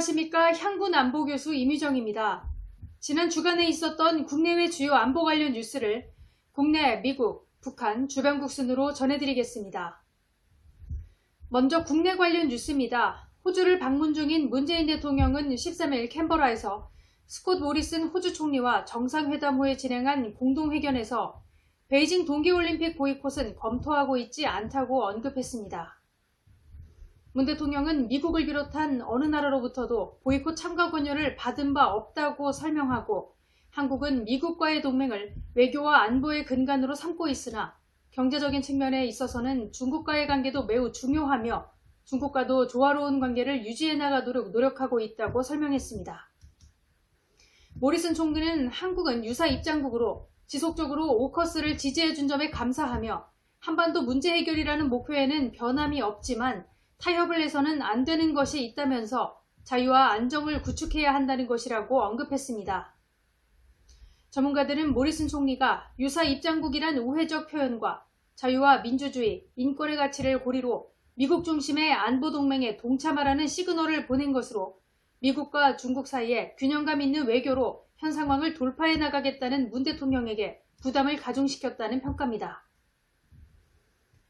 안녕하십니까. 향군 안보교수 임유정입니다. 지난 주간에 있었던 국내외 주요 안보 관련 뉴스를 국내, 미국, 북한 주변국 순으로 전해드리겠습니다. 먼저 국내 관련 뉴스입니다. 호주를 방문 중인 문재인 대통령은 13일 캔버라에서 스콧 모리슨 호주 총리와 정상회담 후에 진행한 공동회견에서 베이징 동계올림픽 보이콧은 검토하고 있지 않다고 언급했습니다. 문 대통령은 미국을 비롯한 어느 나라로부터도 보이콧 참가 권유를 받은 바 없다고 설명하고 한국은 미국과의 동맹을 외교와 안보의 근간으로 삼고 있으나 경제적인 측면에 있어서는 중국과의 관계도 매우 중요하며 중국과도 조화로운 관계를 유지해 나가도록 노력하고 있다고 설명했습니다. 모리슨 총리는 한국은 유사 입장국으로 지속적으로 오커스를 지지해준 점에 감사하며 한반도 문제 해결이라는 목표에는 변함이 없지만 타협을 해서는 안 되는 것이 있다면서 자유와 안정을 구축해야 한다는 것이라고 언급했습니다. 전문가들은 모리슨 총리가 유사 입장국이란 우회적 표현과 자유와 민주주의, 인권의 가치를 고리로 미국 중심의 안보 동맹에 동참하라는 시그널을 보낸 것으로 미국과 중국 사이에 균형감 있는 외교로 현 상황을 돌파해 나가겠다는 문 대통령에게 부담을 가중시켰다는 평가입니다.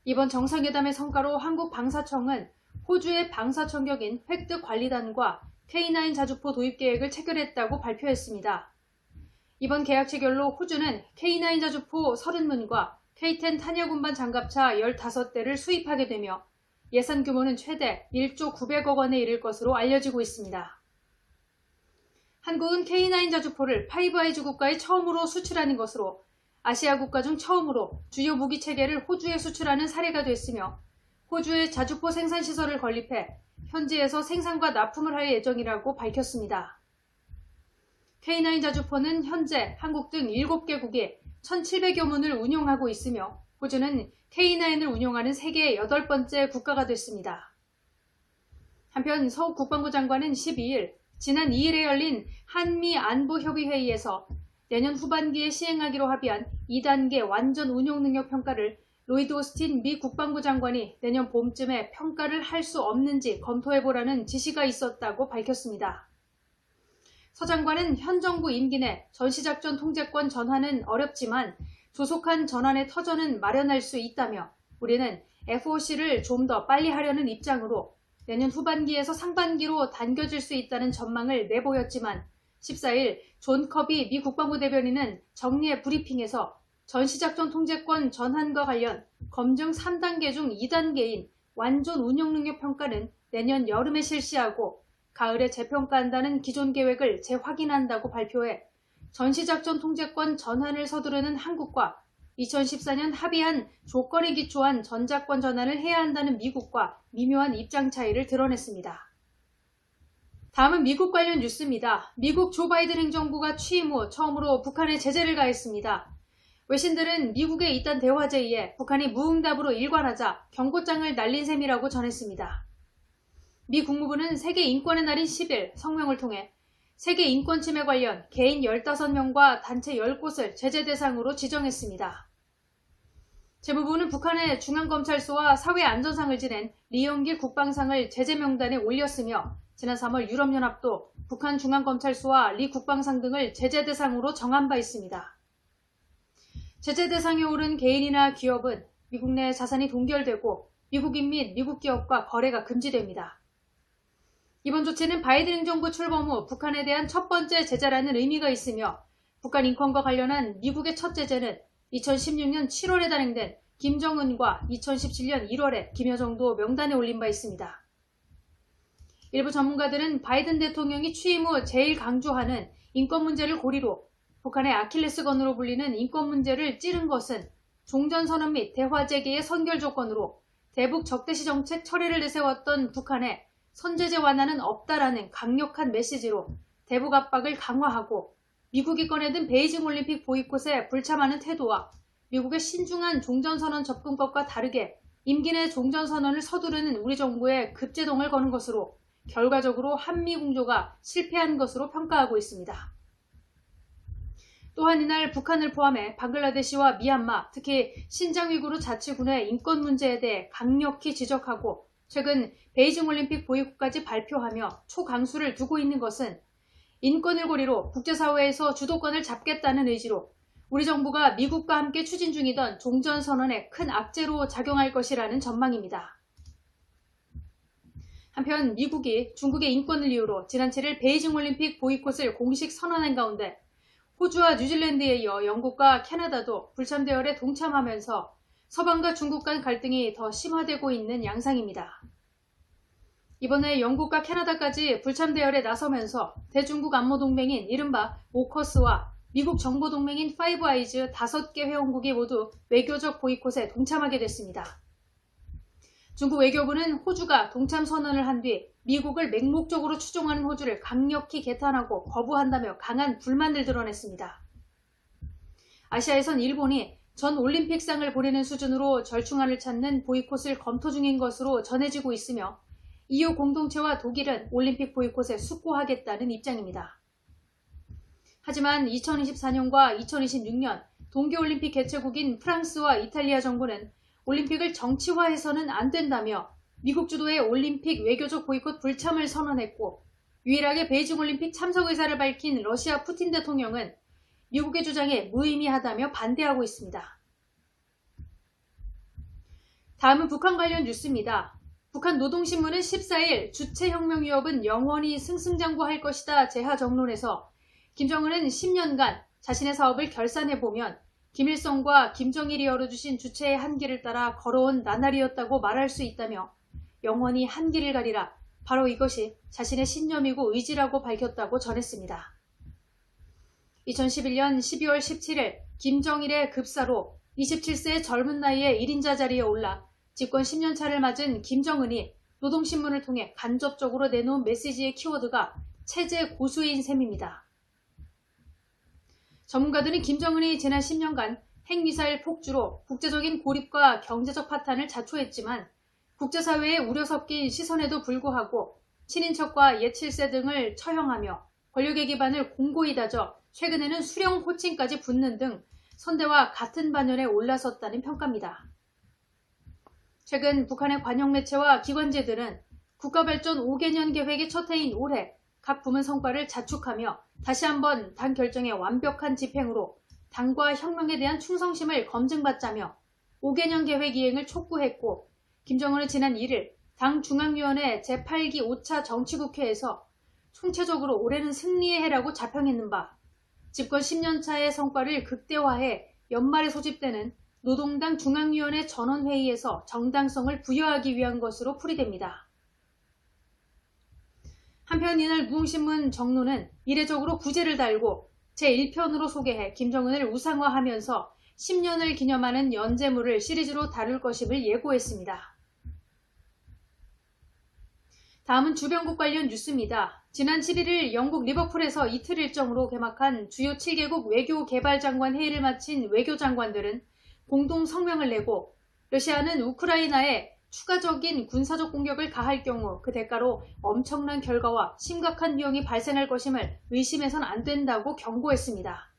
이번 정상회담의 성과로 한국 방사청은 호주의 방사청격인 획득관리단과 K9 자주포 도입 계획을 체결했다고 발표했습니다. 이번 계약 체결로 호주는 K9 자주포 30문과 K10 탄약 운반 장갑차 15대를 수입하게 되며 예산 규모는 최대 1조 900억 원에 이를 것으로 알려지고 있습니다. 한국은 K9 자주포를 파이브 아이즈 국가에 처음으로 수출하는 것으로 아시아 국가 중 처음으로 주요 무기 체계를 호주에 수출하는 사례가 됐으며 호주에 자주포 생산시설을 건립해 현지에서 생산과 납품을 할 예정이라고 밝혔습니다. K9 자주포는 현재 한국 등 7개국이 1,700여 문을 운용하고 있으며 호주는 K9을 운용하는 세계 8번째 국가가 됐습니다. 한편 서 국방부 장관은 12일 지난 2일에 열린 한미안보협의회의에서 내년 후반기에 시행하기로 합의한 2단계 완전 운용 능력 평가를 로이드 오스틴 미 국방부 장관이 내년 봄쯤에 평가를 할 수 없는지 검토해보라는 지시가 있었다고 밝혔습니다. 서 장관은 현 정부 임기 내 전시작전 통제권 전환은 어렵지만 조속한 전환의 터전은 마련할 수 있다며 우리는 FOC를 좀 더 빨리 하려는 입장으로 내년 후반기에서 상반기로 당겨질 수 있다는 전망을 내보였지만 14일 존 커비 미 국방부 대변인은 정례 브리핑에서 전시작전 통제권 전환과 관련 검증 3단계 중 2단계인 완전 운용 능력 평가는 내년 여름에 실시하고 가을에 재평가한다는 기존 계획을 재확인한다고 발표해 전시작전 통제권 전환을 서두르는 한국과 2014년 합의한 조건에 기초한 전작권 전환을 해야 한다는 미국과 미묘한 입장 차이를 드러냈습니다. 다음은 미국 관련 뉴스입니다. 미국 조 바이든 행정부가 취임 후 처음으로 북한에 제재를 가했습니다. 외신들은 미국의 이딴 대화 제의에 북한이 무응답으로 일관하자 경고장을 날린 셈이라고 전했습니다. 미 국무부는 세계 인권의 날인 10일 성명을 통해 세계 인권 침해 관련 개인 15명과 단체 10곳을 제재 대상으로 지정했습니다. 재무부는 북한의 중앙검찰소와 사회안전상을 지낸 리용길 국방상을 제재 명단에 올렸으며 지난 3월 유럽연합도 북한 중앙검찰소와 리 국방상 등을 제재 대상으로 정한 바 있습니다. 제재 대상에 오른 개인이나 기업은 미국 내 자산이 동결되고 미국인 및 미국 기업과 거래가 금지됩니다. 이번 조치는 바이든 행정부 출범 후 북한에 대한 첫 번째 제재라는 의미가 있으며 북한 인권과 관련한 미국의 첫 제재는 2016년 7월에 단행된 김정은과 2017년 1월에 김여정도 명단에 올린 바 있습니다. 일부 전문가들은 바이든 대통령이 취임 후 제일 강조하는 인권 문제를 고리로 북한의 아킬레스건으로 불리는 인권 문제를 찌른 것은 종전선언 및 대화 재개의 선결 조건으로 대북 적대시 정책 철회를 내세웠던 북한에 선제제 완화는 없다라는 강력한 메시지로 대북 압박을 강화하고 미국이 꺼내든 베이징 올림픽 보이콧에 불참하는 태도와 미국의 신중한 종전선언 접근법과 다르게 임기 내 종전선언을 서두르는 우리 정부에 급제동을 거는 것으로 결과적으로 한미 공조가 실패한 것으로 평가하고 있습니다. 또한 이날 북한을 포함해 방글라데시와 미얀마, 특히 신장 위구르 자치군의 인권 문제에 대해 강력히 지적하고 최근 베이징 올림픽 보이콧까지 발표하며 초강수를 두고 있는 것은 인권을 고리로 국제사회에서 주도권을 잡겠다는 의지로 우리 정부가 미국과 함께 추진 중이던 종전선언에 큰 악재로 작용할 것이라는 전망입니다. 한편 미국이 중국의 인권을 이유로 지난 7일 베이징 올림픽 보이콧을 공식 선언한 가운데 호주와 뉴질랜드에 이어 영국과 캐나다도 불참 대열에 동참하면서 서방과 중국 간 갈등이 더 심화되고 있는 양상입니다. 이번에 영국과 캐나다까지 불참 대열에 나서면서 대중국 안보동맹인 이른바 오커스와 미국 정보동맹인 파이브 아이즈 5개 회원국이 모두 외교적 보이콧에 동참하게 됐습니다. 중국 외교부는 호주가 동참 선언을 한 뒤 미국을 맹목적으로 추종하는 호주를 강력히 개탄하고 거부한다며 강한 불만을 드러냈습니다. 아시아에선 일본이 전 올림픽상을 보내는 수준으로 절충안을 찾는 보이콧을 검토 중인 것으로 전해지고 있으며 EU 공동체와 독일은 올림픽 보이콧에 숙고하겠다는 입장입니다. 하지만 2024년과 2026년 동계올림픽 개최국인 프랑스와 이탈리아 정부는 올림픽을 정치화해서는 안 된다며 미국 주도의 올림픽 외교적 보이콧 불참을 선언했고 유일하게 베이징 올림픽 참석 의사를 밝힌 러시아 푸틴 대통령은 미국의 주장에 무의미하다며 반대하고 있습니다. 다음은 북한 관련 뉴스입니다. 북한 노동신문은 14일 주체혁명 위협은 영원히 승승장구할 것이다 제하 정론에서 김정은은 10년간 자신의 사업을 결산해보면 김일성과 김정일이 열어주신 주체의 한길을 따라 걸어온 나날이었다고 말할 수 있다며 영원히 한길을 가리라 바로 이것이 자신의 신념이고 의지라고 밝혔다고 전했습니다. 2011년 12월 17일 김정일의 급사로 27세의 젊은 나이에 1인자 자리에 올라 집권 10년차를 맞은 김정은이 노동신문을 통해 간접적으로 내놓은 메시지의 키워드가 체제 고수인 셈입니다. 전문가들은 김정은이 지난 10년간 핵미사일 폭주로 국제적인 고립과 경제적 파탄을 자초했지만 국제사회의 우려 섞인 시선에도 불구하고 친인척과 옛7세 등을 처형하며 권력의 기반을 공고히 다져 최근에는 수령 호칭까지 붙는 등 선대와 같은 반열에 올라섰다는 평가입니다. 최근 북한의 관영 매체와 기관지들은 국가발전 5개년 계획의 첫 해인 올해 각 부문 성과를 자축하며 다시 한번 당 결정의 완벽한 집행으로 당과 혁명에 대한 충성심을 검증받자며 5개년 계획 이행을 촉구했고 김정은은 지난 1일 당 중앙위원회 제8기 5차 정치국회에서 총체적으로 올해는 승리의 해라고 자평했는 바 집권 10년차의 성과를 극대화해 연말에 소집되는 노동당 중앙위원회 전원회의에서 정당성을 부여하기 위한 것으로 풀이됩니다. 한편 이날 무흥신문 정론은 이례적으로 부제를 달고 제1편으로 소개해 김정은을 우상화하면서 10년을 기념하는 연재물을 시리즈로 다룰 것임을 예고했습니다. 다음은 주변국 관련 뉴스입니다. 지난 11일 영국 리버풀에서 이틀 일정으로 개막한 주요 7개국 외교개발장관 회의를 마친 외교장관들은 공동 성명을 내고 러시아는 우크라이나에 추가적인 군사적 공격을 가할 경우 그 대가로 엄청난 결과와 심각한 비용이 발생할 것임을 의심해선 안 된다고 경고했습니다.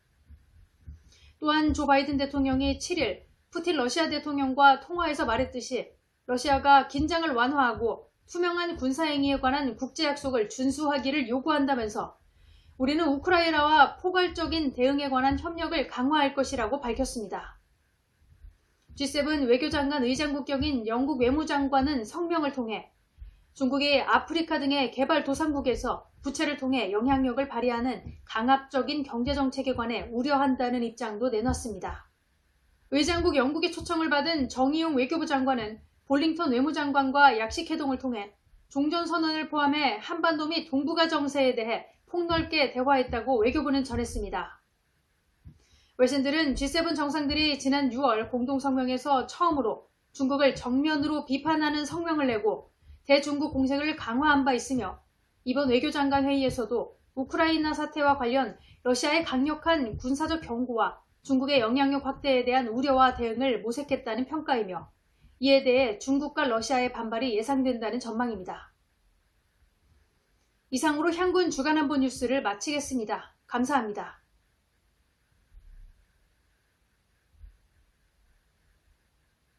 또한 조 바이든 대통령이 7일 푸틴 러시아 대통령과 통화에서 말했듯이 러시아가 긴장을 완화하고 투명한 군사행위에 관한 국제약속을 준수하기를 요구한다면서 우리는 우크라이나와 포괄적인 대응에 관한 협력을 강화할 것이라고 밝혔습니다. G7 외교장관 의장국격인 영국 외무장관은 성명을 통해 중국이 아프리카 등의 개발도상국에서 부채를 통해 영향력을 발휘하는 강압적인 경제정책에 관해 우려한다는 입장도 내놨습니다. 의장국 영국의 초청을 받은 정의용 외교부 장관은 볼링턴 외무장관과 약식회동을 통해 종전선언을 포함해 한반도 및 동북아 정세에 대해 폭넓게 대화했다고 외교부는 전했습니다. 웰센들은 G7 정상들이 지난 6월 공동성명에서 처음으로 중국을 정면으로 비판하는 성명을 내고 대중국 공세를 강화한 바 있으며 이번 외교장관 회의에서도 우크라이나 사태와 관련 러시아의 강력한 군사적 경고와 중국의 영향력 확대에 대한 우려와 대응을 모색했다는 평가이며 이에 대해 중국과 러시아의 반발이 예상된다는 전망입니다. 이상으로 향군 주간안보 뉴스를 마치겠습니다. 감사합니다.